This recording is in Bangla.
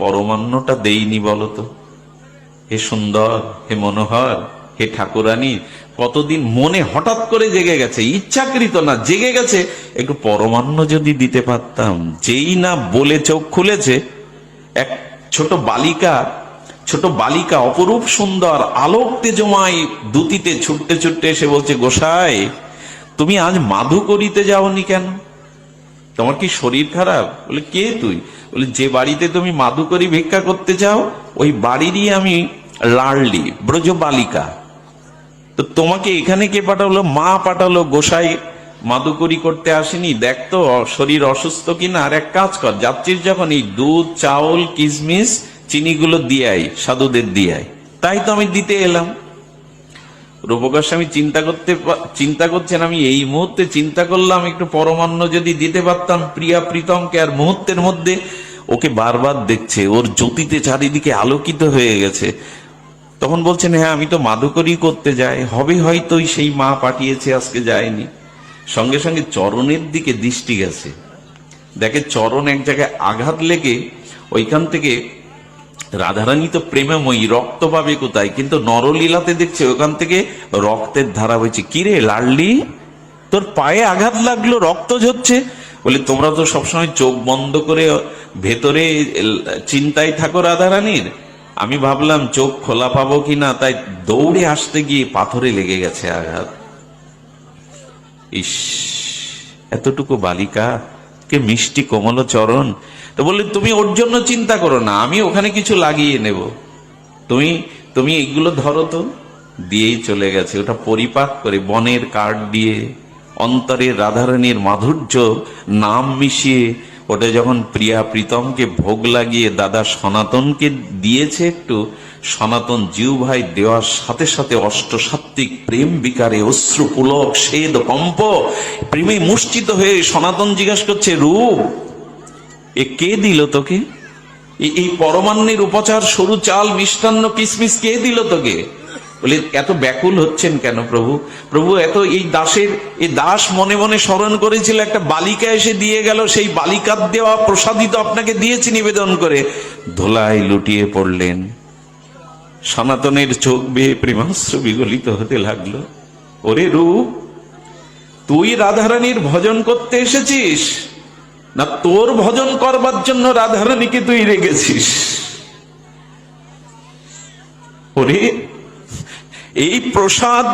পরমান্নটা দেইনি বলতো? হে সুন্দর, হে মনোহর, হে ঠাকুরানী, কতদিন মনে হঠাৎ করে জেগে গেছে, ইচ্ছাকৃত না, জেগে গেছে, একটু পরমান্ন যদি দিতে পারতাম। যেই না বলে চোখ খুলেছে, এক ছোট বালিকা অপরূপ সুন্দর আলোক তেজময় দুতিতে ছুটতে ছুটতে এসে বলছে, গোসাই তুমি আজ মাধু করিতে যাওনি কেন? তোমার কি শরীর খারাপ? বলে, কে তুই? বলে, যে বাড়িতে তুমি মাধু করি ভিক্ষা করতে যাও ওই বাড়িরই আমি লাড়লি ব্রজ বালিকা। তো তোমাকে এখানে কে পাঠালো? মা পাঠালো। গোসাই মাদুকরি করতে আসেনি, দেখতো শরীর অসুস্থ কিনা। আর এক কাজ কর, যাচ্ছিস যখন এই দুধ, চাউল, কিশমিশ, চিনিগুলো দিয়ে আই, সাধুদের দিয়ে আই। তাই তো আমি দিতে এলাম। রূপক গোস্বামী চিন্তা করছেন, আমি এই মুহূর্তে চিন্তা করলাম একটু পরমান্ন যদি দিতে পারতাম প্রিয়া প্রীতমকে। আর মুহূর্তের মধ্যে ওকে বারবার দেখছে, ওর জ্যোতিতে চারিদিকে আলোকিত হয়ে গেছে। তখন বলছেন, হ্যাঁ আমি তো মাধুকরী করতে যাই, হবে হয়তো সেই মা পাঠিয়েছে, আজকে যায়নি। সঙ্গে সঙ্গে চরণের দিকে দৃষ্টি গেছে, দেখে চরণ এক জায়গায় আঘাত লেগে ওইখান থেকে, রাধারানী তো প্রেমময়ী, রক্ত পাবে কোথায়, কিন্তু নরলীলাতে দেখছে ওখান থেকে রক্তের ধারা বইছে। কিরে লাডলি, তোর পায়ে আঘাত লাগলো, রক্ত ঝরছে? বলে, তোমরা তো সবসময় চোখ বন্ধ করে ভেতরে চিন্তায় থাকো রাধারানীর, আমি ভাবলাম চোখ খোলা পাবো কিনা, তাই দৌড়ে আসতে গিয়ে পাথরে লেগে গেছে আঘাত। ইস, এতটুকু বালিকা, কে মিষ্টি কোমল চরণ। তো বললে, তুমি ওর জন্য চিন্তা করো না, আমি ওখানে কিছু লাগিয়ে নেব, তুমি এইগুলো ধরো তো। দিয়েই চলে গেছে। ওটা পরিপাক করে বনের কাঠ দিয়ে অন্তরে রাধারানীর মাধুর্য নাম মিশিয়ে ওটা যখন প্রিয়া প্রীতমকে ভোগ লাগিয়ে দাদা সনাতনকে দিয়েছে একটু, সনাতন জিউ ভাই দেওয়ার সাথে সাথে অষ্টসাত্ত্বিক প্রেম বিকারে অশ্রু পুলক সেদ কম্প প্রেমে মুষ্টিত হয়ে সনাতন জিজ্ঞাসা করছে, রূপ এ কে দিল তোকে? এই পরমান্নের উপচার, সরু চাল, মিষ্টান্ন, কিশমিশ কে দিল তোকে? বলে, এত ব্যাকুল হচ্ছেন কেন প্রভু? প্রভু এত এই দাস মনে মনে স্মরণ করেছিল, একটা বালিকা এসে দিয়ে গেল, সেই বালিকার দেওয়া প্রসাদিত আপনাকে দিয়েছি নিবেদন করে। ধোলায় লুটিয়ে পড়লেন। সনাতনের চোখ বেয়ে প্রেমাশ্রু বিগলিত হতে লাগলো। ওরে রূপ, তুই রাধারানীর ভজন করতে এসেছিস না তোর ভজন করবার জন্য রাধারানীকে তুই রেখেছিস? ওরে, এই প্রসাদ